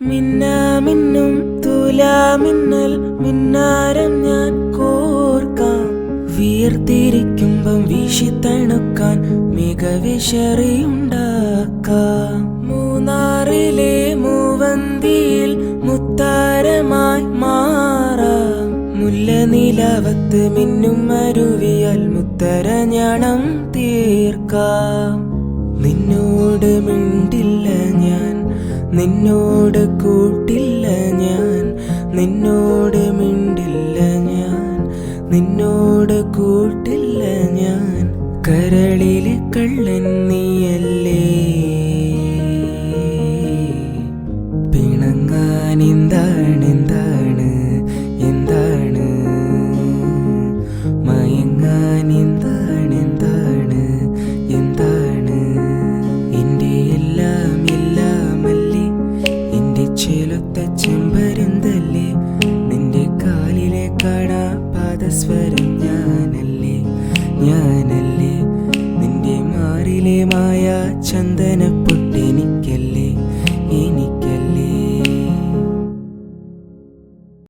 മിന്നാമിന്നും തുലാമിന്നൽ മിന്നാരം ഞാൻ കോർക്കാം. വിയർത്തിരിക്കുമ്പം വീശി തണുക്കാൻ മികവിശറിയുണ്ടാക്കാം. മൂന്നാറിലെ മൂവന്തിയിൽ മുത്താരമായി മാറാം. മുല്ലനിലാവത്ത് മിന്നും അരുവിയാൽ മുത്തരഞ്ഞണം തീർക്കാം. നിന്നോട് മിണ്ടില്ല ഞാൻ, നിന്നോട് കൂട്ടില്ല ഞാൻ, നിന്നോട് മിണ്ടില്ല ഞാൻ, നിന്നോട് കൂട്ടില്ല ഞാൻ. കരളിലെ കള്ളൻ നീയല്ലേ, പിണങ്ങാൻ എന്താണ് എന്താണ് എന്താണ്, മയങ്ങാൻ എന്താണ് എന്താണ് എന്താണ്. എൻ്റെ എല്ലാം എല്ലാമല്ലേ, എൻ്റെ ചെലുത്ത ചെമ്പരുന്തല്ലേ, നിന്റെ കാലിലെ കാണാ പാദസ്വരം ഞാനല്ലേ ഞാനല്ലേ.